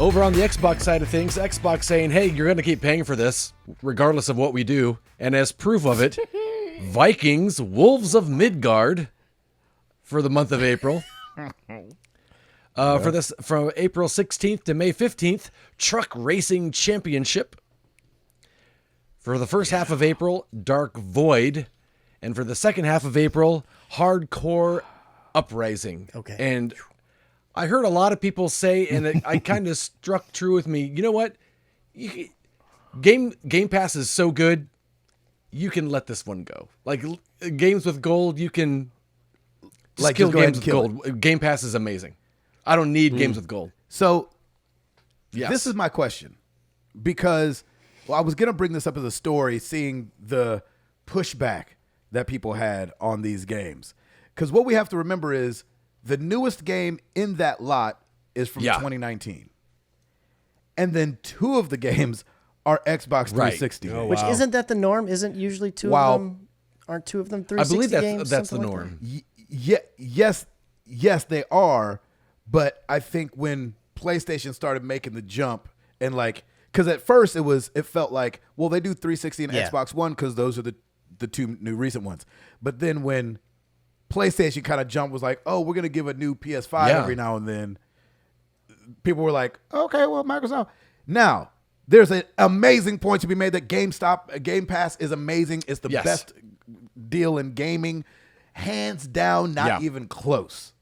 Over on the Xbox side of things, Xbox saying, hey, you're going to keep paying for this, regardless of what we do. And as proof of it, Vikings, Wolves of Midgard for the month of April. For this, from April 16th to May 15th, Truck Racing Championship. For the first half of April, Dark Void. And for the second half of April, Hardcore Uprising. Okay. And I heard a lot of people say, and I kind of struck true with me, you know what? Game Pass is so good, you can let this one go. Like, games with gold, you can Like, kill just go ahead games and with kill gold. Game Pass is amazing. I don't need games with gold. So Yes. this is my question, because I was going to bring this up as a story, seeing the pushback that people had on these games. Because what we have to remember is the newest game in that lot is from 2019. And then 2 of the games are Xbox 360 games. Which isn't that the norm? Isn't usually 2 of them? Aren't 2 of them 360 I believe games? that's the something like norm. Yes, they are. But I think when PlayStation started making the jump, and like, because at first it felt like, well, they do 360 and Xbox One because those are the 2 new recent ones. But then when PlayStation kind of jumped, was like, oh, we're going to give a new PS5 every now and then, people were like, okay, well, Microsoft. Now, there's an amazing point to be made that Game Pass is amazing. It's the best deal in gaming. Hands down, not even close.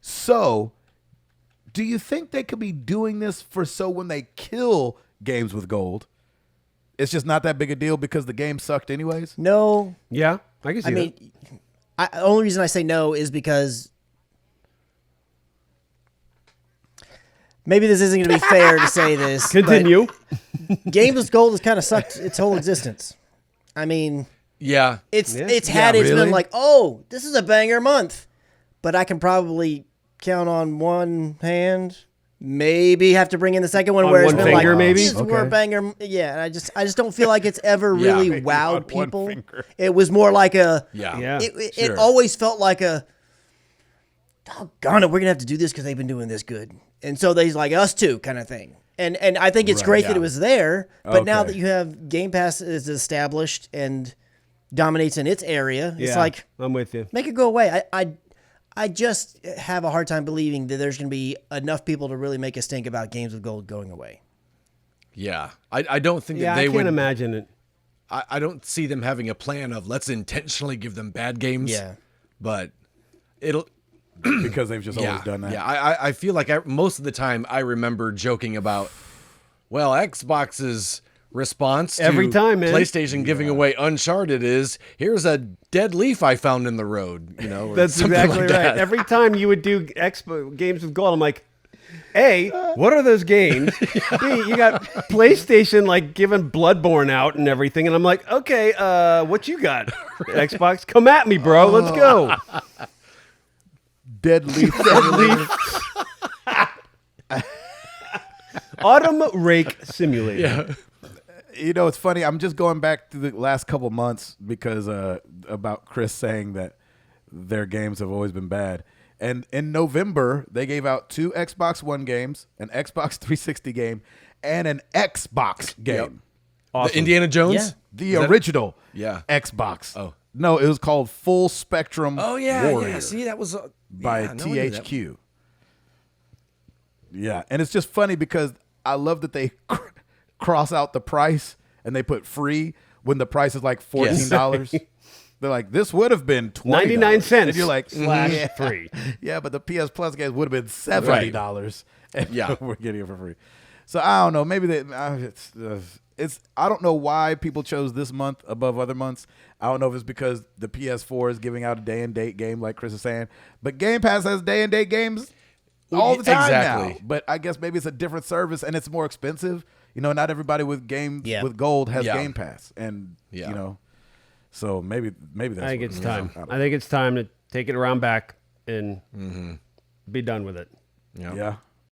So, do you think they could be doing this so when they kill games with gold, it's just not that big a deal because the game sucked anyways? No. Yeah, I can see that. The only reason I say no is because maybe this isn't going to be fair to say this. Continue. Games with gold has kind of sucked its whole existence. I mean, it's been like, oh, this is a banger month, but I can probably count on one hand. Maybe have to bring in the second one where it's been finger, like, maybe? This more banger. Yeah, and I just don't feel like it's ever really wowed people. It was more like it always felt like a, doggone it, we're gonna have to do this because they've been doing this good, and so they's like us too kind of thing. And I think it's great that it was there, but now that you have Game Pass is established and dominates in its area, it's like, I'm with you. Make it go away. I just have a hard time believing that there's going to be enough people to really make a stink about games with gold going away. Yeah. I don't think that they would. I can't imagine it. I don't see them having a plan of let's intentionally give them bad games. Yeah. But it'll... because they've just always done that. Yeah, I feel like most of the time I remember joking about, well, Xbox's response to every time, man. PlayStation giving away Uncharted is, here's a dead leaf I found in the road. You know, that's exactly like right. Every time you would do games with gold, I'm like, A, what are those games? B, you got PlayStation like giving Bloodborne out and everything, and I'm like, okay, what you got? Xbox, come at me, bro. Let's go. Dead leaf. Autumn Rake Simulator. Yeah. You know, it's funny. I'm just going back to the last couple months because about Chris saying that their games have always been bad. And in November, they gave out 2 Xbox One games, an Xbox 360 game, and an Xbox game. Yep. Awesome. The Indiana Jones? Yeah. The original Xbox. Oh. No, it was called Full Spectrum Warrior. Yeah. See, that was... by THQ. Yeah, and it's just funny because I love that they cross out the price and they put free when the price is like $14. They're like, this would have been $20. 99 cents. And you're like, /free. Yeah, but the PS Plus games would have been $70. And we're getting it for free. So I don't know. Maybe it's I don't know why people chose this month above other months. I don't know if it's because the PS4 is giving out a day and date game like Chris is saying, but Game Pass has day and date games all the time now. But I guess maybe it's a different service and it's more expensive. You know, not everybody with games with gold has Game Pass, and you know, so maybe that's. I think it's time. I think it's time to take it around back and be done with it. Yeah.